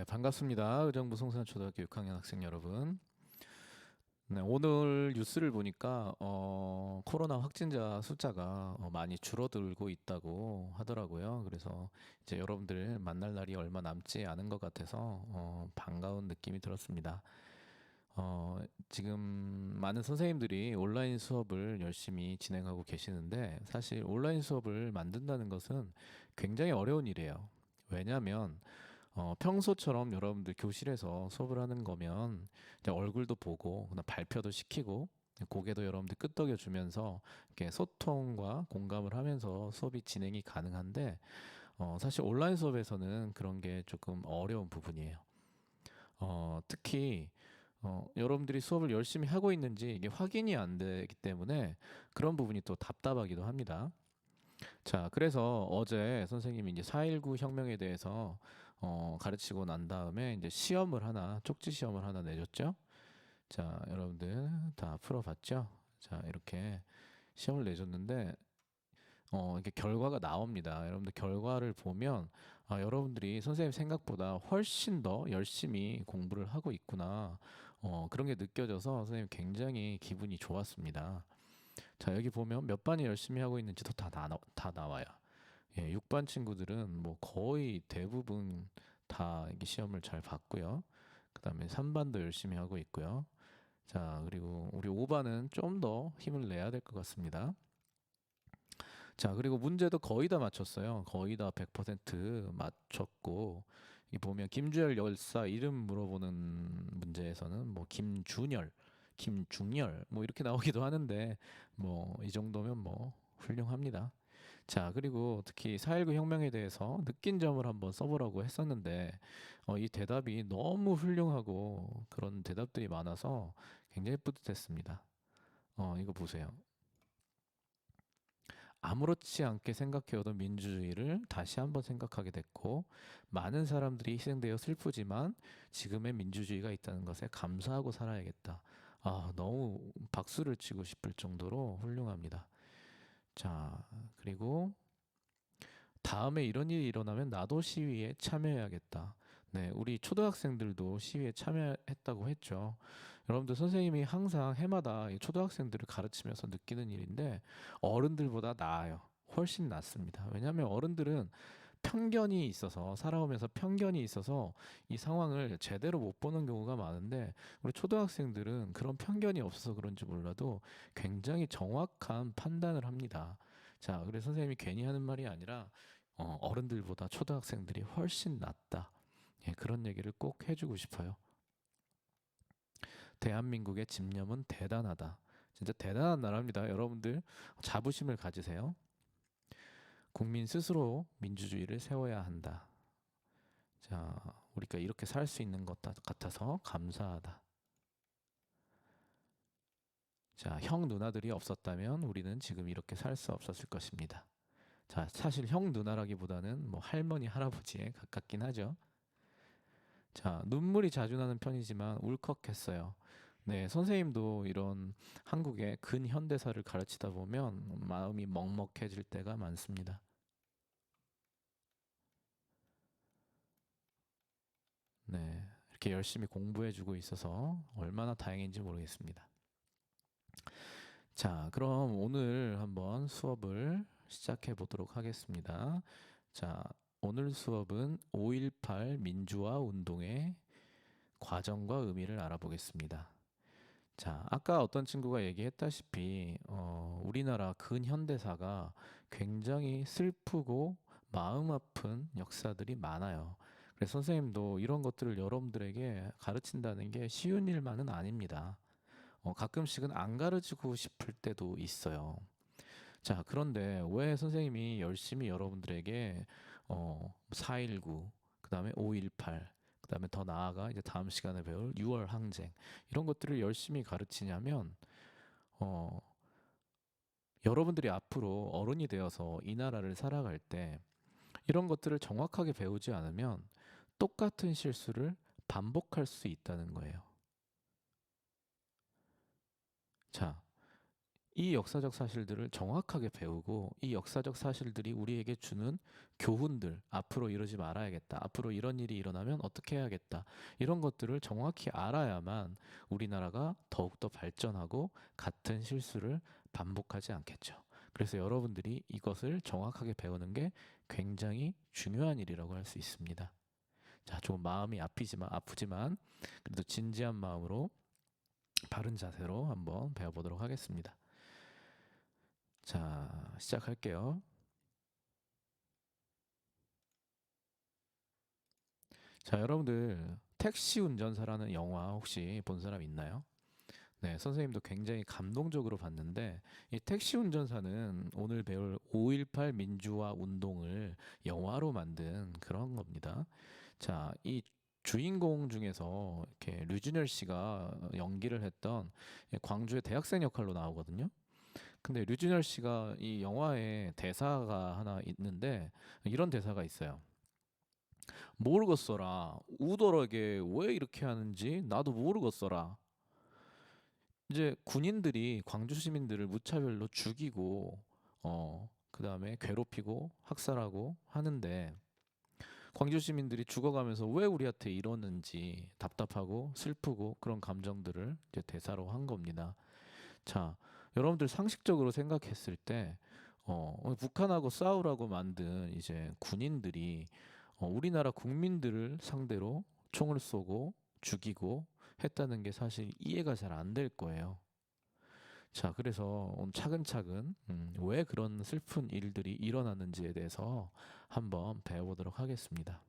네, 반갑습니다. 의정부 송산초등학교 6학년 학생 여러분. 네, 오늘 뉴스를 보니까 코로나 확진자 숫자가 많이 줄어들고 있다고 하더라고요. 그래서 이제 여러분들 만날 날이 얼마 남지 않은 것 같아서 반가운 느낌이 들었습니다. 지금 많은 선생님들이 온라인 수업을 열심히 진행하고 계시는데 사실 온라인 수업을 만든다는 것은 굉장히 어려운 일이에요. 왜냐하면 평소처럼 여러분들 교실에서 수업을 하는 거면 이제 얼굴도 보고 그다음 발표도 시키고 고개도 여러분들 끄덕여 주면서 이렇게 소통과 공감을 하면서 수업이 진행이 가능한데 사실 온라인 수업에서는 그런 게 조금 어려운 부분이에요. 특히 여러분들이 수업을 열심히 하고 있는지 이게 확인이 안 되기 때문에 그런 부분이 또 답답하기도 합니다. 자, 그래서 어제 선생님이 이제 4.19 혁명에 대해서 가르치고 난 다음에 이제 시험을 하나, 쪽지 시험을 하나 내줬죠. 자, 여러분들 다 풀어봤죠? 자, 이렇게 시험을 내줬는데 이게 결과가 나옵니다. 여러분들 결과를 보면 여러분들이 선생님 생각보다 훨씬 더 열심히 공부를 하고 있구나. 그런 게 느껴져서 선생님 굉장히 기분이 좋았습니다. 자, 여기 보면 몇 반이 열심히 하고 있는지도 다 나와요. 예, 6반 친구들은 뭐 거의 대부분 다 이게 시험을 잘 봤고요. 그다음에 3반도 열심히 하고 있고요. 자, 그리고 우리 5반은 좀 더 힘을 내야 될 것 같습니다. 자, 그리고 문제도 거의 다 맞췄어요. 거의 다 100% 맞췄고, 이 보면 김주열 열사 이름 물어보는 문제에서는 뭐 김준열, 김중열 뭐 이렇게 나오기도 하는데 뭐 이 정도면 뭐 훌륭합니다. 자, 그리고 특히 4.19 혁명에 대해서 느낀 점을 한번 써보라고 했었는데 이 대답이 너무 훌륭하고 그런 대답들이 많아서 굉장히 뿌듯했습니다. 이거 보세요. 아무렇지 않게 생각해오던 민주주의를 다시 한번 생각하게 됐고, 많은 사람들이 희생되어 슬프지만 지금의 민주주의가 있다는 것에 감사하고 살아야겠다. 너무 박수를 치고 싶을 정도로 훌륭합니다. 자, 그리고 다음에 이런 일이 일어나면 나도 시위에 참여해야겠다. 네, 우리 초등학생들도 시위에 참여했다고 했죠. 여러분들 선생님이 항상 해마다 이 초등학생들을 가르치면서 느끼는 일인데 어른들보다 나아요. 훨씬 낫습니다. 왜냐하면 어른들은 편견이 있어서 살아오면서 편견이 있어서 이 상황을 제대로 못 보는 경우가 많은데 우리 초등학생들은 그런 편견이 없어서 그런지 몰라도 굉장히 정확한 판단을 합니다. 자, 그래서 선생님이 괜히 하는 말이 아니라 어른들보다 초등학생들이 훨씬 낫다. 예, 그런 얘기를 꼭 해주고 싶어요. 대한민국의 집념은 대단하다. 진짜 대단한 나라입니다. 여러분들 자부심을 가지세요. 국민 스스로 민주주의를 세워야 한다. 자, 우리가 이렇게 살 수 있는 것 같아서 감사하다. 자, 형 누나들이 없었다면 우리는 지금 이렇게 살 수 없었을 것입니다. 자, 사실 형 누나라기보다는 뭐 할머니 할아버지에 가깝긴 하죠. 자, 눈물이 자주 나는 편이지만 울컥했어요. 네, 선생님도 이런 한국의 근현대사를 가르치다 보면 마음이 먹먹해질 때가 많습니다. 네, 이렇게 열심히 공부해주고 있어서 얼마나 다행인지 모르겠습니다. 자, 그럼 오늘 한번 수업을 시작해 보도록 하겠습니다. 자, 오늘 수업은 5.18 민주화 운동의 과정과 의미를 알아보겠습니다. 자, 아까 어떤 친구가 얘기했다시피, 우리나라 근현대사가 굉장히 슬프고 마음 아픈 역사들이 많아요. 그래서 선생님도 이런 것들을 여러분들에게 가르친다는 게 쉬운 일만은 아닙니다. 가끔씩은 안 가르치고 싶을 때도 있어요. 자, 그런데 왜 선생님이 열심히 여러분들에게 4.19, 그 다음에 5.18, 그 다음에 더 나아가 이제 다음 시간에 배울 6월 항쟁 이런 것들을 열심히 가르치냐면 어, 여러분들이 앞으로 어른이 되어서 이 나라를 살아갈 때 이런 것들을 정확하게 배우지 않으면 똑같은 실수를 반복할 수 있다는 거예요. 자, 이 역사적 사실들을 정확하게 배우고 이 역사적 사실들이 우리에게 주는 교훈들, 앞으로 이러지 말아야겠다. 앞으로 이런 일이 일어나면 어떻게 해야겠다. 이런 것들을 정확히 알아야만 우리나라가 더욱더 발전하고 같은 실수를 반복하지 않겠죠. 그래서 여러분들이 이것을 정확하게 배우는 게 굉장히 중요한 일이라고 할 수 있습니다. 자, 좀 마음이 아프지만 그래도 진지한 마음으로 바른 자세로 한번 배워보도록 하겠습니다. 자, 시작할게요. 자, 여러분들 택시 운전사라는 영화 혹시 본 사람 있나요? 네, 선생님도 굉장히 감동적으로 봤는데 이 택시 운전사는 오늘 배울 5.18 민주화 운동을 영화로 만든 그런 겁니다. 자, 이 주인공 중에서 이렇게 류준열 씨가 연기를 했던 광주의 대학생 역할로 나오거든요. 근데 류준열 씨가 이 영화에 대사가 하나 있는데 이런 대사가 있어요. 모르겠어라. 우덜하게 왜 이렇게 하는지 나도 모르겠어라. 이제 군인들이 광주 시민들을 무차별로 죽이고 그다음에 괴롭히고 학살하고 하는데 광주 시민들이 죽어가면서 왜 우리한테 이러는지 답답하고 슬프고 그런 감정들을 이제 대사로 한 겁니다. 자, 여러분들 상식적으로 생각했을 때 북한하고 싸우라고 만든 이제 군인들이 우리나라 국민들을 상대로 총을 쏘고 죽이고 했다는 게 사실 이해가 잘 안 될 거예요. 자, 그래서 오늘 차근차근 왜 그런 슬픈 일들이 일어났는지에 대해서 한번 배워보도록 하겠습니다.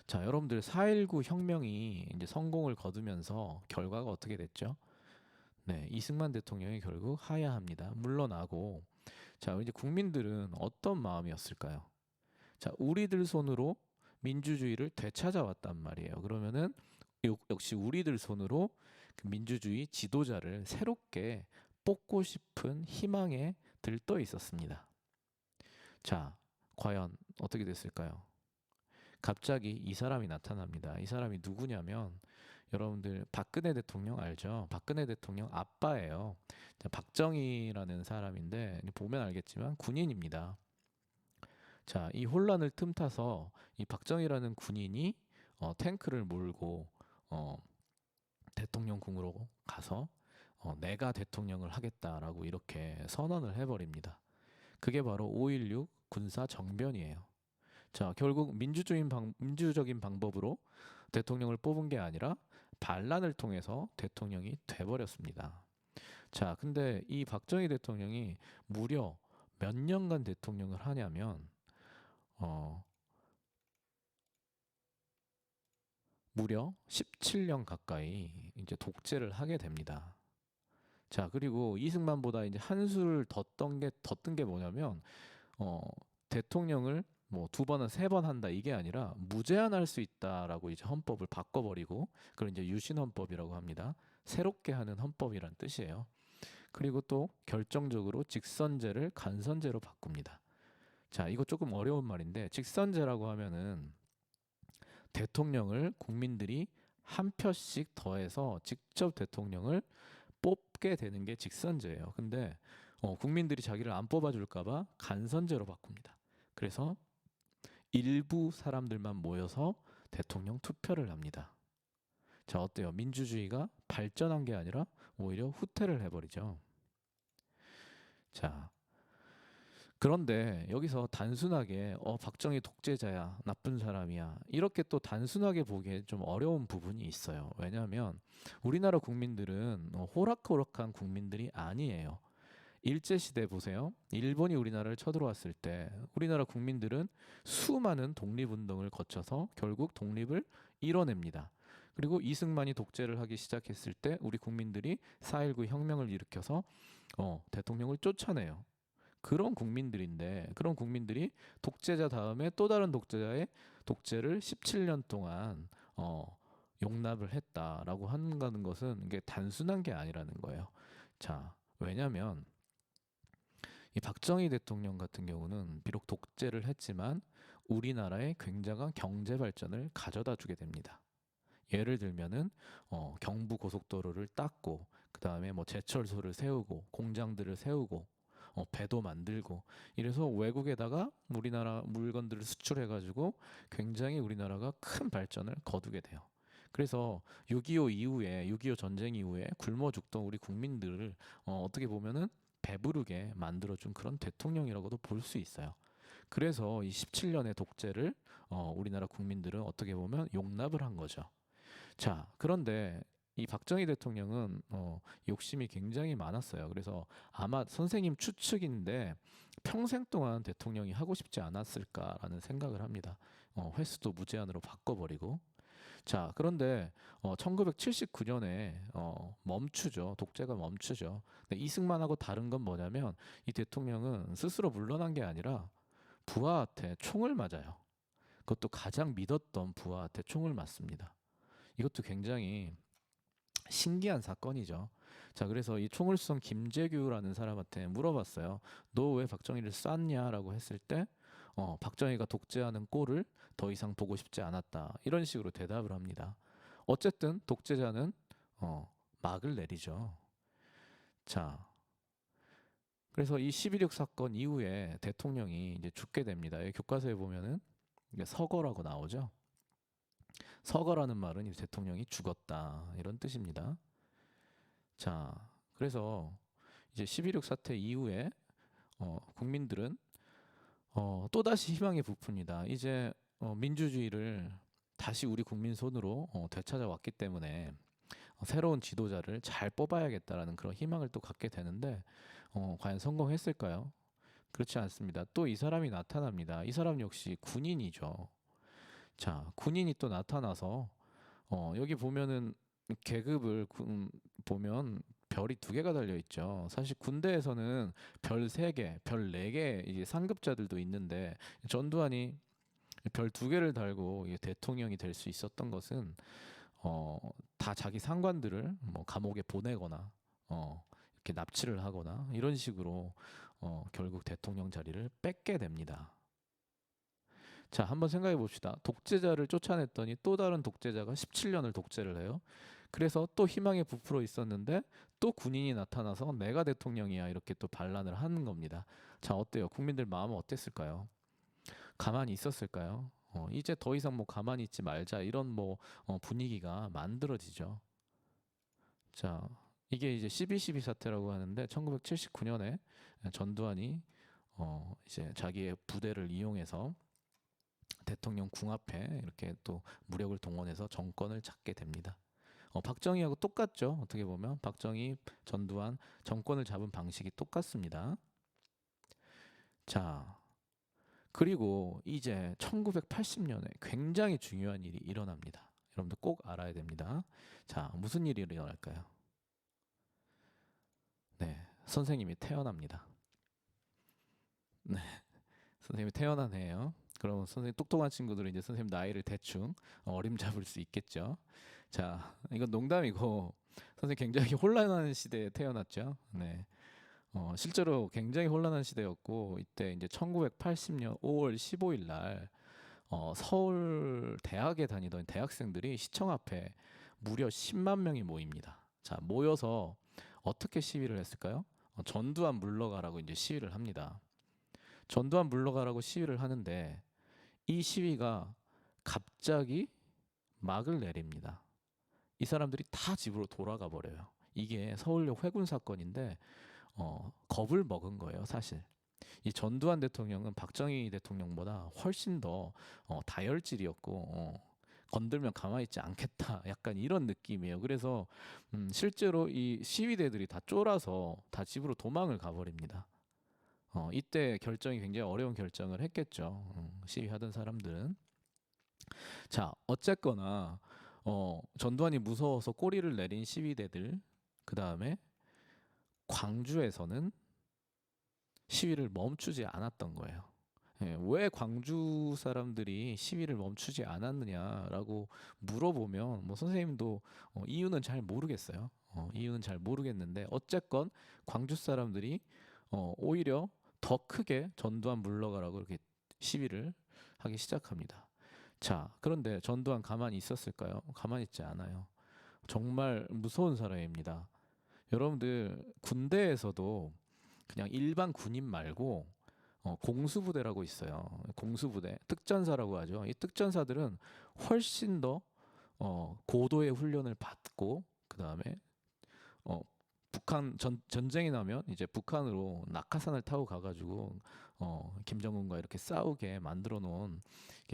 자, 여러분들 4.19 혁명이 이제 성공을 거두면서 결과가 어떻게 됐죠? 네, 이승만 대통령이 결국 하야합니다. 물러나고, 자, 이제 국민들은 어떤 마음이었을까요? 자, 우리들 손으로 민주주의를 되찾아왔단 말이에요. 그러면은 역시 우리들 손으로 그 민주주의 지도자를 새롭게 뽑고 싶은 희망에 들떠 있었습니다. 자, 과연 어떻게 됐을까요? 갑자기 이 사람이 나타납니다. 이 사람이 누구냐면 여러분들 박근혜 대통령 알죠? 박근혜 대통령 아빠예요. 박정희라는 사람인데 보면 알겠지만 군인입니다. 자, 이 혼란을 틈타서 이 박정희라는 군인이 탱크를 몰고 어, 대통령궁으로 가서 내가 대통령을 하겠다라고 이렇게 선언을 해버립니다. 그게 바로 5.16 군사 정변이에요. 자, 결국 민주적인 방법으로 대통령을 뽑은 게 아니라 반란을 통해서 대통령이 돼버렸습니다. 자, 근데 이 박정희 대통령이 무려 몇 년간 대통령을 하냐면 어, 무려 17년 가까이 이제 독재를 하게 됩니다. 자, 그리고 이승만보다 이제 한 수를 더 뜬 게 뭐냐면 어, 대통령을 뭐 두 번은 세 번 한다 이게 아니라 무제한할 수 있다라고 이제 헌법을 바꿔버리고 그걸 이제 유신헌법이라고 합니다. 새롭게 하는 헌법이란 뜻이에요. 그리고 또 결정적으로 직선제를 간선제로 바꿉니다. 자, 이거 조금 어려운 말인데 직선제라고 하면은 대통령을 국민들이 한 표씩 더해서 직접 대통령을 뽑게 되는 게 직선제예요. 근데 국민들이 자기를 안 뽑아줄까봐 간선제로 바꿉니다. 그래서 일부 사람들만 모여서 대통령 투표를 합니다. 자, 어때요? 민주주의가 발전한 게 아니라 오히려 후퇴를 해버리죠. 자, 그런데 여기서 단순하게 박정희 독재자야, 나쁜 사람이야 이렇게 또 단순하게 보기에 좀 어려운 부분이 있어요. 왜냐하면 우리나라 국민들은 호락호락한 국민들이 아니에요. 일제시대 보세요. 일본이 우리나라를 쳐들어왔을 때 우리나라 국민들은 수많은 독립운동을 거쳐서 결국 독립을 이뤄냅니다. 그리고 이승만이 독재를 하기 시작했을 때 우리 국민들이 4.19 혁명을 일으켜서 대통령을 쫓아내요. 그런 국민들인데 그런 국민들이 독재자 다음에 또 다른 독재자의 독재를 17년 동안 용납을 했다라고 한다는 것은 이게 단순한 게 아니라는 거예요. 자, 왜냐하면 이 박정희 대통령 같은 경우는 비록 독재를 했지만 우리나라에 굉장한 경제 발전을 가져다 주게 됩니다. 예를 들면은 경부 고속도로를 닦고 그다음에 뭐 제철소를 세우고 공장들을 세우고 배도 만들고 이래서 외국에다가 우리나라 물건들을 수출해가지고 굉장히 우리나라가 큰 발전을 거두게 돼요. 그래서 6.25 이후에 6.25 전쟁 이후에 굶어 죽던 우리 국민들을 어떻게 보면은 배부르게 만들어준 그런 대통령이라고도 볼 수 있어요. 그래서 이 17년의 독재를 우리나라 국민들은 어떻게 보면 용납을 한 거죠. 자, 그런데 이 박정희 대통령은 욕심이 굉장히 많았어요. 그래서 아마 선생님 추측인데 평생 동안 대통령이 하고 싶지 않았을까라는 생각을 합니다. 횟수도 무제한으로 바꿔버리고. 자, 그런데 1979년에 멈추죠. 독재가 멈추죠. 근데 이승만하고 다른 건 뭐냐면 이 대통령은 스스로 물러난 게 아니라 부하한테 총을 맞아요. 그것도 가장 믿었던 부하한테 총을 맞습니다. 이것도 굉장히 신기한 사건이죠. 자, 그래서 이 총을 쏜 김재규라는 사람한테 물어봤어요. 너 왜 박정희를 쐈냐라고 했을 때, 박정희가 독재하는 꼴을 더 이상 보고 싶지 않았다. 이런 식으로 대답을 합니다. 어쨌든 독재자는 막을 내리죠. 자, 그래서 이 11.6 사건 이후에 대통령이 이제 죽게 됩니다. 여기 교과서에 보면은 이게 서거라고 나오죠. 서거라는 말은 이 대통령이 죽었다 이런 뜻입니다. 자, 그래서 이제 11.6 사태 이후에 국민들은 또다시 희망에 부푼니다. 이제 민주주의를 다시 우리 국민 손으로 되찾아왔기 때문에 새로운 지도자를 잘 뽑아야겠다라는 그런 희망을 또 갖게 되는데 과연 성공했을까요? 그렇지 않습니다. 또 이 사람이 나타납니다. 이 사람 역시 군인이죠. 자, 군인이 또 나타나서 여기 보면은 계급을 보면 별이 두 개가 달려 있죠. 사실 군대에서는 별 세 개, 별 네 개 이제 상급자들도 있는데 전두환이 별 두 개를 달고 이게 대통령이 될 수 있었던 것은 다 자기 상관들을 뭐 감옥에 보내거나 이렇게 납치를 하거나 이런 식으로 결국 대통령 자리를 뺏게 됩니다. 자, 한번 생각해 봅시다. 독재자를 쫓아냈더니 또 다른 독재자가 17년을 독재를 해요. 그래서 또 희망에 부풀어 있었는데 또 군인이 나타나서 내가 대통령이야 이렇게 또 반란을 하는 겁니다. 자, 어때요? 국민들 마음은 어땠을까요? 가만히 있었을까요? 이제 더 이상 뭐 가만히 있지 말자 이런 뭐 분위기가 만들어지죠. 자, 이게 이제 12.12 사태라고 하는데 1979년에 전두환이 이제 자기의 부대를 이용해서 대통령 궁 앞에 이렇게 또 무력을 동원해서 정권을 잡게 됩니다. 박정희하고 똑같죠. 어떻게 보면 박정희, 전두환 정권을 잡은 방식이 똑같습니다. 자, 그리고 이제 1980년에 굉장히 중요한 일이 일어납니다. 여러분들 꼭 알아야 됩니다. 자, 무슨 일이 일어날까요? 네, 선생님이 태어납니다. 네, 선생님이 태어난 해예요. 그럼 선생님 똑똑한 친구들은 이제 선생님 나이를 대충 어림잡을 수 있겠죠. 자, 이건 농담이고 선생님 굉장히 혼란한 시대에 태어났죠. 네. 실제로 굉장히 혼란한 시대였고 이때 이제 1980년 5월 15일 날 서울 대학에 다니던 대학생들이 시청 앞에 무려 10만 명이 모입니다. 자, 모여서 어떻게 시위를 했을까요? 전두환 물러가라고 이제 시위를 합니다. 전두환 물러가라고 시위를 하는데 이 시위가 갑자기 막을 내립니다. 이 사람들이 다 집으로 돌아가 버려요. 이게 서울역 회군 사건인데 겁을 먹은 거예요, 사실. 이 전두환 대통령은 박정희 대통령보다 훨씬 더 다혈질이었고 건들면 가만히 있지 않겠다. 약간 이런 느낌이에요. 그래서 실제로 이 시위대들이 다 쫄아서 다 집으로 도망을 가버립니다. 이때 결정이 굉장히 어려운 결정을 했겠죠. 시위하던 사람들은. 자, 어쨌거나 전두환이 무서워서 꼬리를 내린 시위대들, 그 다음에 광주에서는 시위를 멈추지 않았던 거예요. 예, 왜 광주 사람들이 시위를 멈추지 않았느냐라고 물어보면 뭐 선생님도 이유는 잘 모르겠어요. 이유는 잘 모르겠는데 어쨌건 광주 사람들이 오히려 더 크게 전두환 물러가라고 이렇게 시위를 하기 시작합니다. 자, 그런데 전두환 가만히 있었을까요? 가만히 있지 않아요. 정말 무서운 사람입니다. 여러분들 군대에서도 그냥 일반 군인 말고 공수부대라고 있어요. 공수부대, 특전사라고 하죠. 이 특전사들은 훨씬 더 고도의 훈련을 받고 그 다음에 어, 북한 전쟁이 나면 이제 북한으로 낙하산을 타고 가가지고 김정은과 이렇게 싸우게 만들어 놓은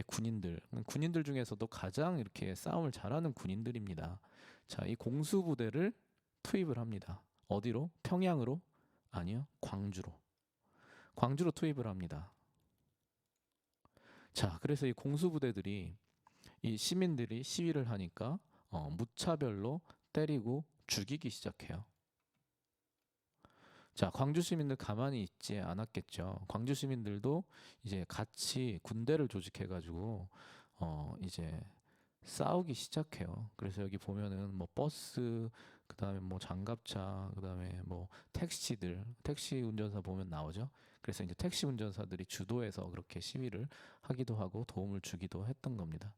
군인들 중에서도 가장 이렇게 싸움을 잘하는 군인들입니다. 자, 이 공수부대를 투입을 합니다. 어디로? 평양으로? 아니요, 광주로 투입을 합니다. 자, 그래서 이 공수부대들이 이 시민들이 시위를 하니까 무차별로 때리고 죽이기 시작해요. 자, 광주 시민들 가만히 있지 않았겠죠. 광주 시민들도 이제 같이 군대를 조직해가지고 이제 싸우기 시작해요. 그래서 여기 보면은 뭐 버스, 그다음에 뭐 장갑차, 그다음에 뭐 택시 운전사 보면 나오죠. 그래서 이제 택시 운전사들이 주도해서 그렇게 시위를 하기도 하고 도움을 주기도 했던 겁니다.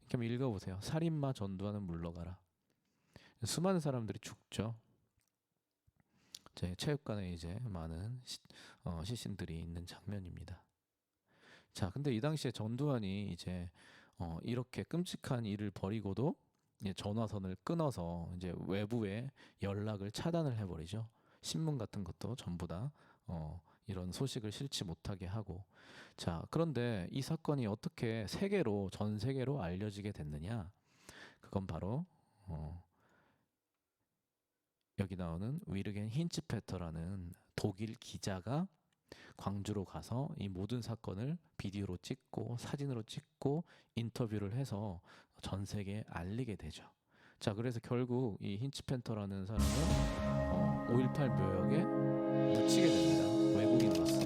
이렇게 한번 읽어보세요. 살인마 전두환은 물러가라. 수많은 사람들이 죽죠. 제 체육관에 이제 많은 시신들이 있는 장면입니다. 자, 근데 이 당시에 전두환이 이제 이렇게 끔찍한 일을 벌이고도 이제 전화선을 끊어서 이제 외부에 연락을 차단을 해버리죠. 신문 같은 것도 전부 다 이런 소식을 실지 못하게 하고. 자, 그런데 이 사건이 어떻게 전 세계로 알려지게 됐느냐? 그건 바로 여기 나오는 위르겐 힌츠페터라는 독일 기자가 광주로 가서 이 모든 사건을 비디오로 찍고 사진으로 찍고 인터뷰를 해서 전 세계에 알리게 되죠. 자, 그래서 결국 이 힌츠펜터라는 사람은 5.18 묘역에 묻히게 됩니다. 외국인으로서.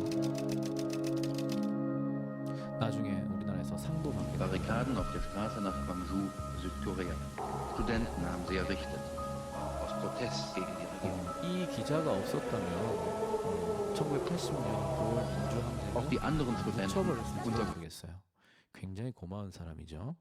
나중에 우리나라에서 상도 받게 됩니다. Barrikaden auf der Straße nach Gwangju, Südkorea. Studenten haben sie errichtet. Aus Protest gegen die Regierung. 이 기자가 없었다면 1980년 5월 Auch die 민주항쟁을 anderen Studenten 묻혀버렸을지 unter 모르겠어요. 굉장히 고마운 사람이죠.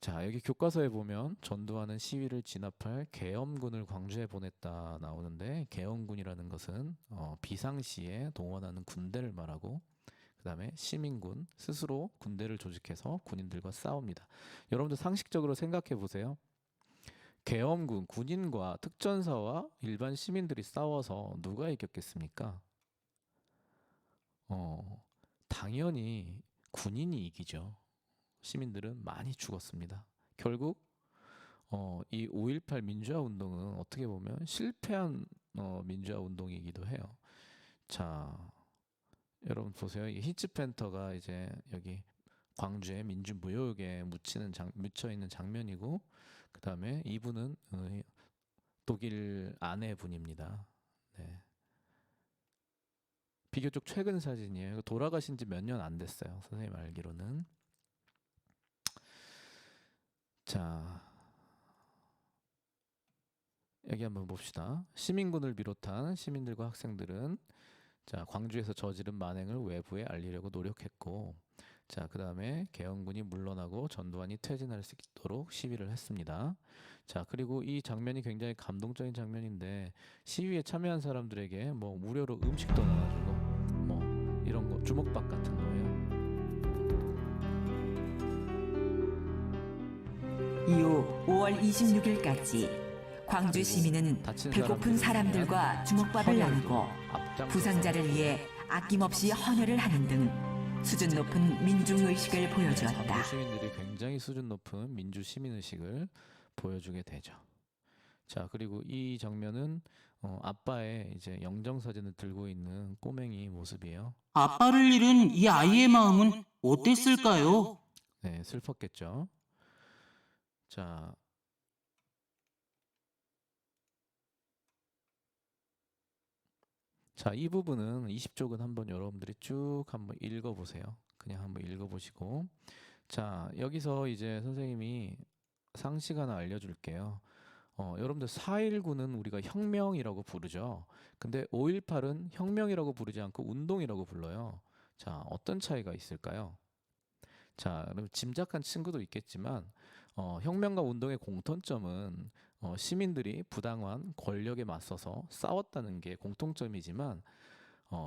자, 여기 교과서에 보면 전두환은 시위를 진압할 계엄군을 광주에 보냈다 나오는데, 계엄군이라는 것은 비상시에 동원하는 군대를 말하고, 그 다음에 시민군 스스로 군대를 조직해서 군인들과 싸웁니다. 여러분들 상식적으로 생각해 보세요. 계엄군, 군인과 특전사와 일반 시민들이 싸워서 누가 이겼겠습니까? 당연히 군인이 이기죠. 시민들은 많이 죽었습니다. 결국 이 5.18 민주화 운동은 어떻게 보면 실패한 민주화 운동이기도 해요. 자, 여러분 보세요. 이 히츠펜터가 이제 여기 광주의 민주무역에 묻혀 있는 장면이고, 그 다음에 이분은 독일 아내분입니다. 네. 비교적 최근 사진이에요. 돌아가신 지 몇 년 안 됐어요. 선생님 알기로는. 자, 여기 한번 봅시다. 시민군을 비롯한 시민들과 학생들은 자, 광주에서 저지른 만행을 외부에 알리려고 노력했고, 자, 그 다음에 계엄군이 물러나고 전두환이 퇴진할 수 있도록 시위를 했습니다. 자, 그리고 이 장면이 굉장히 감동적인 장면인데, 시위에 참여한 사람들에게 뭐 무료로 음식도 나눠주고 뭐 이런 거 주먹밥 같은 거예요. 이후 5월 26일까지 광주 시민은 배고픈 사람들과 주먹밥을 나누고 부상자를 위해 아낌없이 헌혈을 하는 등 수준 높은 민중의식을 보여주었다. 광주 시민들이 굉장히 수준 높은 민주 시민의식을 보여주게 되죠. 자, 그리고 이 장면은 아빠의 이제 영정사진을 들고 있는 꼬맹이 모습이에요. 아빠를 잃은 이 아이의 마음은 어땠을까요? 네, 슬펐겠죠. 자, 이 부분은 20쪽은 한번 여러분들이 쭉 한번 읽어보세요. 그냥 한번 읽어보시고, 자, 여기서 이제 선생님이 상식 하나 알려줄게요. 여러분들 4.19는 우리가 혁명이라고 부르죠. 근데 5.18은 혁명이라고 부르지 않고 운동이라고 불러요. 자, 어떤 차이가 있을까요? 자, 그럼 짐작한 친구도 있겠지만 혁명과 운동의 공통점은 시민들이 부당한 권력에 맞서서 싸웠다는 게 공통점이지만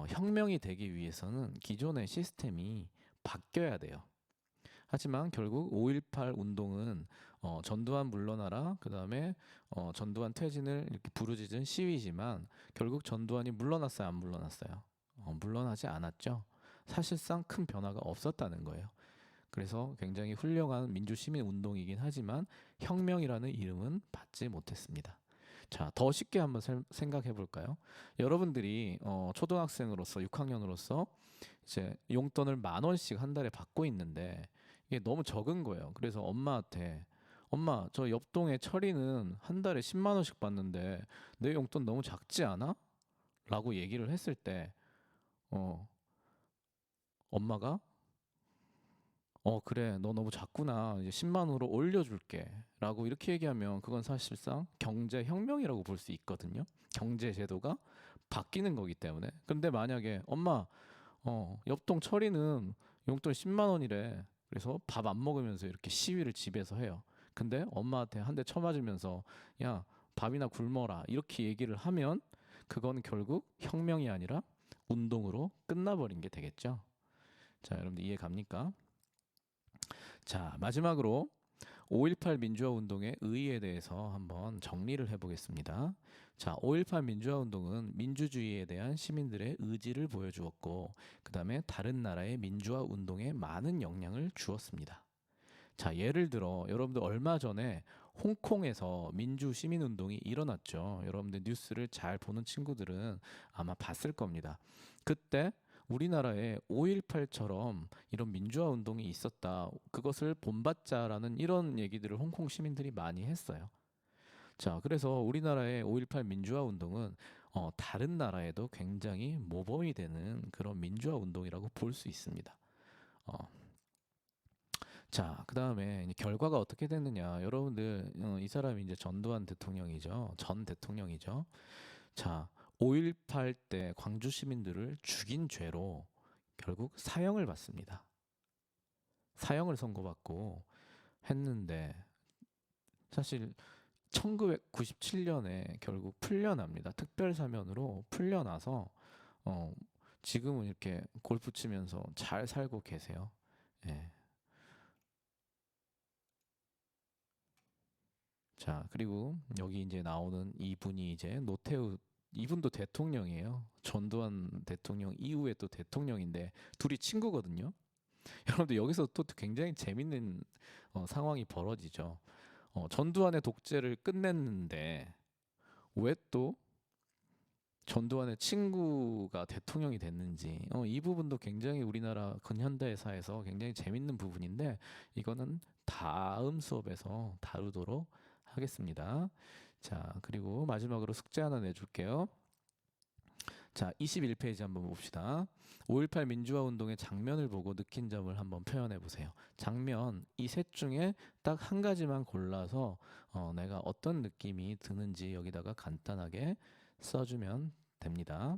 혁명이 되기 위해서는 기존의 시스템이 바뀌어야 돼요. 하지만 결국 5.18 운동은 전두환 물러나라, 그 다음에 전두환 퇴진을 이렇게 부르짖은 시위지만 결국 전두환이 물러났어요, 안 물러났어요? 물러나지 않았죠. 사실상 큰 변화가 없었다는 거예요. 그래서 굉장히 훌륭한 민주시민 운동이긴 하지만 혁명이라는 이름은 받지 못했습니다. 자, 더 쉽게 한번 생각해 볼까요? 여러분들이 초등학생으로서 6학년으로서 이제 용돈을 10,000원씩 한 달에 받고 있는데 이게 너무 적은 거예요. 그래서 엄마한테 엄마, 저 옆동에 철이는 한 달에 10만 원씩 받는데 내 용돈 너무 작지 않아? 라고 얘기를 했을 때 엄마가 그래, 너 너무 작구나. 이제 10만 원으로 올려줄게. 라고 이렇게 얘기하면 그건 사실상 경제혁명이라고 볼 수 있거든요. 경제제도가 바뀌는 거기 때문에. 근데 만약에 엄마, 옆동 철이는 용돈 10만 원이래. 그래서 밥 안 먹으면서 이렇게 시위를 집에서 해요. 근데 엄마한테 한 대 쳐맞으면서 야, 밥이나 굶어라. 이렇게 얘기를 하면 그건 결국 혁명이 아니라 운동으로 끝나버린 게 되겠죠. 자, 여러분들 이해 갑니까? 자, 마지막으로 5.18 민주화 운동의 의의에 대해서 한번 정리를 해보겠습니다. 자, 5.18 민주화 운동은 민주주의에 대한 시민들의 의지를 보여주었고, 그 다음에 다른 나라의 민주화 운동에 많은 영향을 주었습니다. 자, 예를 들어 여러분들 얼마 전에 홍콩에서 민주 시민 운동이 일어났죠. 여러분들 뉴스를 잘 보는 친구들은 아마 봤을 겁니다. 그때 우리나라에 5.18처럼 이런 민주화 운동이 있었다. 그것을 본받자라는 이런 얘기들을 홍콩 시민들이 많이 했어요. 자, 그래서 우리나라의 5.18 민주화 운동은 다른 나라에도 굉장히 모범이 되는 그런 민주화 운동이라고 볼 수 있습니다. 자, 그 다음에 결과가 어떻게 됐느냐. 여러분들, 이 사람이 이제 전두환 대통령이죠. 전 대통령이죠. 자, 5.18 때 광주 시민들을 죽인 죄로 결국 사형을 받습니다. 사형을 선고받고 했는데, 사실 1997년에 결국 풀려납니다. 특별사면으로 풀려나서, 지금은 이렇게 골프 치면서 잘 살고 계세요. 예. 자, 그리고 여기 이제 나오는 이분이 이제 노태우, 이분도 대통령이에요. 전두환 대통령 이후에 또 대통령인데 둘이 친구거든요. 여러분들 여기서 또 굉장히 재밌는 상황이 벌어지죠. 전두환의 독재를 끝냈는데 왜 또 전두환의 친구가 대통령이 됐는지 이 부분도 굉장히 우리나라 근현대사에서 굉장히 재밌는 부분인데 이거는 다음 수업에서 다루도록 하겠습니다. 자, 그리고 마지막으로 숙제 하나 내줄게요. 자, 21페이지 한번 봅시다. 5.18 민주화 운동의 장면을 보고 느낀 점을 한번 표현해 보세요. 장면, 이 셋 중에 딱 한 가지만 골라서 내가 어떤 느낌이 드는지 여기다가 간단하게 써주면 됩니다.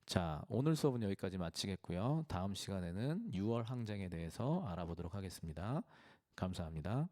자, 오늘 수업은 여기까지 마치겠고요. 다음 시간에는 6월 항쟁에 대해서 알아보도록 하겠습니다. 감사합니다.